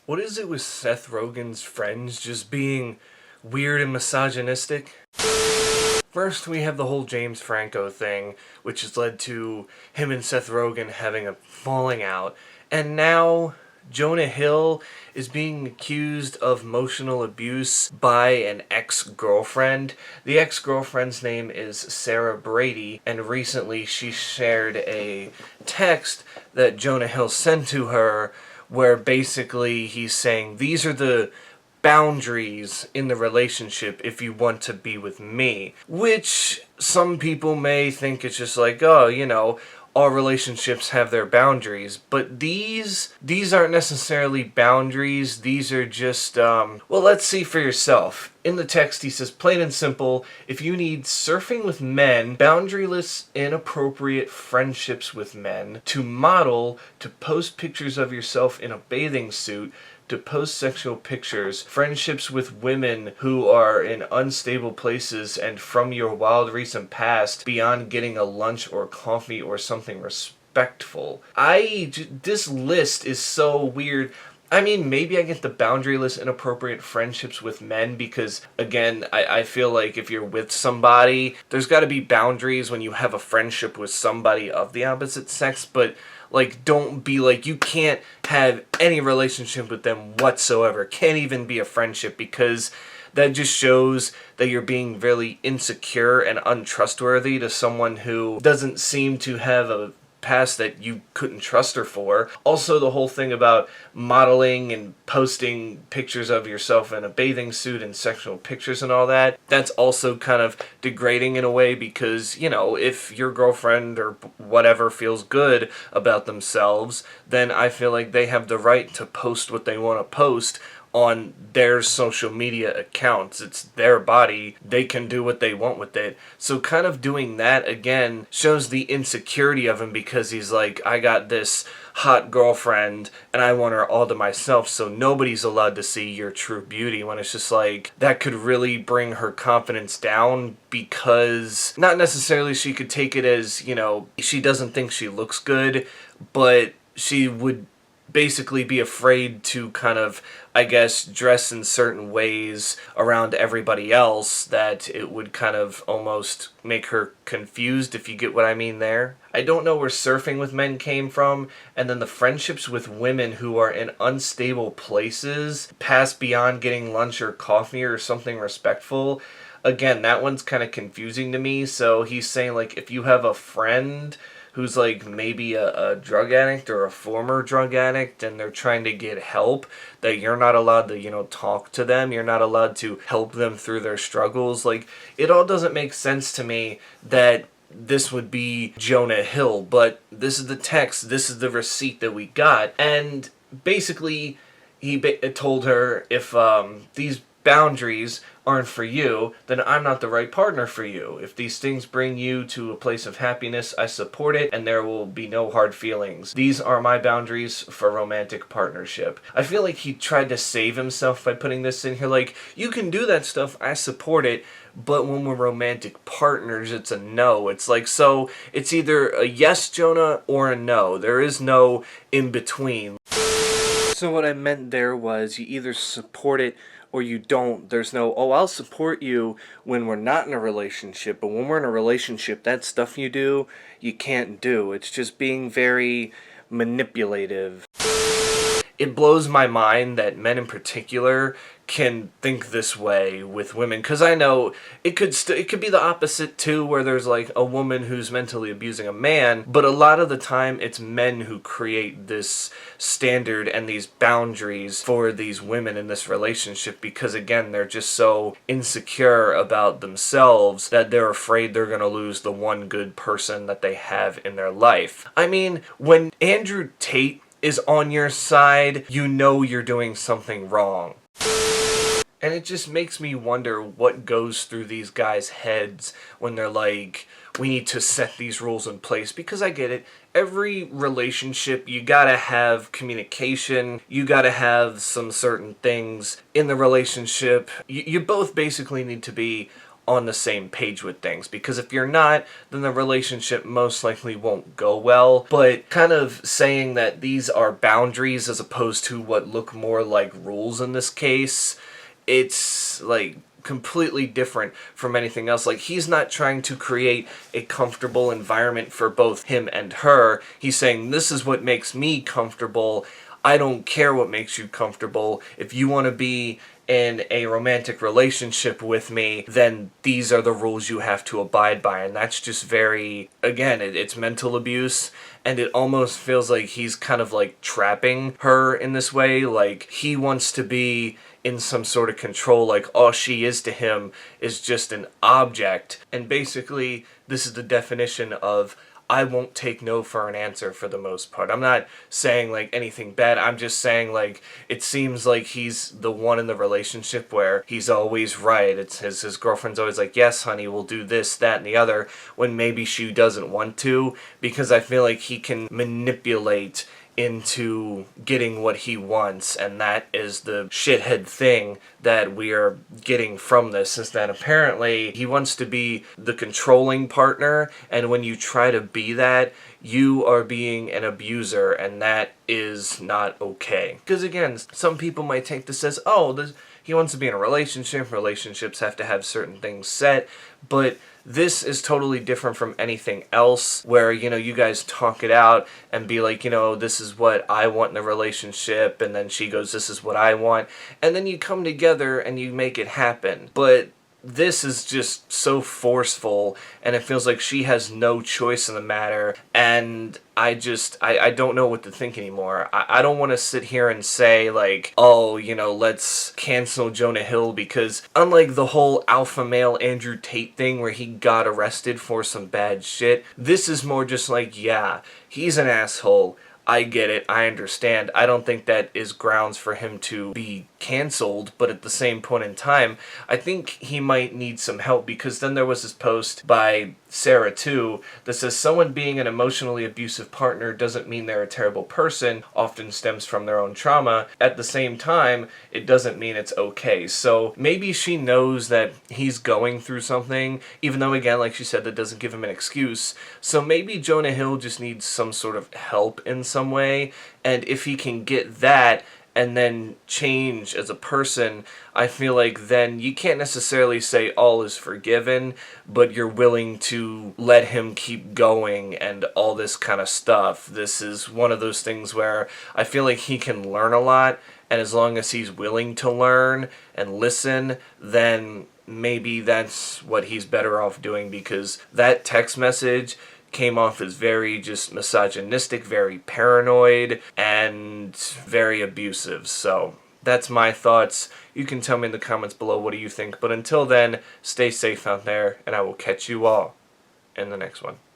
What is it with Seth Rogen's friends just being weird and misogynistic? First, we have the whole James Franco thing, which has led to him and Seth Rogen having a falling out. And now, Jonah Hill is being accused of emotional abuse by an ex-girlfriend. The ex-girlfriend's name is Sarah Brady, and recently she shared a text that Jonah Hill sent to her where basically he's saying, these are the boundaries in the relationship if you want to be with me. Which some people may think it's just like, oh, all relationships have their boundaries, but these aren't necessarily boundaries. These are just well, let's see for yourself. In the text he says, plain and simple, if you need surfing with men, boundaryless inappropriate friendships with men, to model, to post pictures of yourself in a bathing suit, to post sexual pictures, friendships with women who are in unstable places and from your wild recent past, beyond getting a lunch or coffee or something respectful. This list is so weird. I mean, maybe I get the boundaryless inappropriate friendships with men because, again, I feel like if you're with somebody, there's got to be boundaries when you have a friendship with somebody of the opposite sex, but like, don't be like, you can't have any relationship with them whatsoever. Can't even be a friendship, because that just shows that you're being really insecure and untrustworthy to someone who doesn't seem to have a past that you couldn't trust her for. Also, the whole thing about modeling and posting pictures of yourself in a bathing suit and sexual pictures and all that, that's also kind of degrading in a way, because, if your girlfriend or whatever feels good about themselves, then I feel like they have the right to post what they want to post on their social media accounts. It's their body. They can do what they want with it. So kind of doing that, again, shows the insecurity of him, because he's like, I got this hot girlfriend and I want her all to myself, so nobody's allowed to see your true beauty, when it's just like, that could really bring her confidence down, because not necessarily she could take it as, she doesn't think she looks good, but she would basically be afraid to kind of, I guess, dress in certain ways around everybody else, that it would kind of almost make her confused, if you get what I mean there. I don't know where surfing with men came from, and then the friendships with women who are in unstable places, past beyond getting lunch or coffee or something respectful. Again, that one's kind of confusing to me. So he's saying, like, if you have a friend who's like maybe a drug addict or a former drug addict and they're trying to get help, that you're not allowed to, talk to them. You're not allowed to help them through their struggles. Like, it all doesn't make sense to me that this would be Jonah Hill, but this is the text, this is the receipt that we got. And basically, he told her, if these boundaries aren't for you, then I'm not the right partner for you. If these things bring you to a place of happiness, I support it, and there will be no hard feelings. These are my boundaries for romantic partnership. I feel like he tried to save himself by putting this in here, like, you can do that stuff, I support it, but when we're romantic partners, it's a no. It's like, so it's either a yes, Jonah, or a no. There is no in between. So what I meant there was, you either support it or you don't. There's no, oh, I'll support you when we're not in a relationship, but when we're in a relationship, that stuff you do, you can't do. It's just being very manipulative. It blows my mind that men in particular can think this way with women, because I know it could be the opposite too, where there's like a woman who's mentally abusing a man, but a lot of the time it's men who create this standard and these boundaries for these women in this relationship, because again, they're just so insecure about themselves that they're afraid they're going to lose the one good person that they have in their life. I mean, when Andrew Tate is on your side, you know you're doing something wrong. And it just makes me wonder what goes through these guys' heads when they're like, we need to set these rules in place. Because I get it, every relationship, you gotta have communication, you gotta have some certain things in the relationship. You both basically need to be on the same page with things, because if you're not, then the relationship most likely won't go well. But kind of saying that these are boundaries as opposed to what look more like rules in this case, it's like completely different from anything else. Like, he's not trying to create a comfortable environment for both him and her. He's saying, this is what makes me comfortable. I don't care what makes you comfortable. If you want to be in a romantic relationship with me, then these are the rules you have to abide by. And that's just very, again, it's mental abuse, and it almost feels like he's kind of like trapping her in this way. Like, he wants to be in some sort of control, like all she is to him is just an object. And basically, this is the definition of, I won't take no for an answer for the most part. I'm not saying like anything bad. I'm just saying like it seems like he's the one in the relationship where he's always right. It's his girlfriend's always like, yes, honey, we'll do this, that, and the other, when maybe she doesn't want to, because I feel like he can manipulate into getting what he wants, and that is the shithead thing that we are getting from this, is that apparently he wants to be the controlling partner, and when you try to be that, you are being an abuser, and that is not okay. Because again, some people might take this as, he wants to be in a relationship, relationships have to have certain things set, but this is totally different from anything else where, you guys talk it out and be like, this is what I want in a relationship, and then she goes, this is what I want, and then you come together and you make it happen. But this is just so forceful, and it feels like she has no choice in the matter, and I don't know what to think anymore. I don't want to sit here and say, like, let's cancel Jonah Hill, because unlike the whole alpha male Andrew Tate thing where he got arrested for some bad shit, this is more just like, yeah, he's an asshole. I get it, I understand. I don't think that is grounds for him to be canceled, but at the same point in time, I think he might need some help, because then there was this post by Sarah too that says, someone being an emotionally abusive partner doesn't mean they're a terrible person, often stems from their own trauma. At the same time, it doesn't mean it's okay. So maybe she knows that he's going through something, even though, again, like she said, that doesn't give him an excuse. So maybe Jonah Hill just needs some sort of help in some way, and if he can get that and then change as a person, I feel like then you can't necessarily say all is forgiven, but you're willing to let him keep going and all this kind of stuff. This is one of those things where I feel like he can learn a lot, and as long as he's willing to learn and listen, then maybe that's what he's better off doing, because that text message came off as very just misogynistic, very paranoid, and very abusive. So that's my thoughts. You can tell me in the comments below, what do you think? But until then, stay safe out there, and I will catch you all in the next one.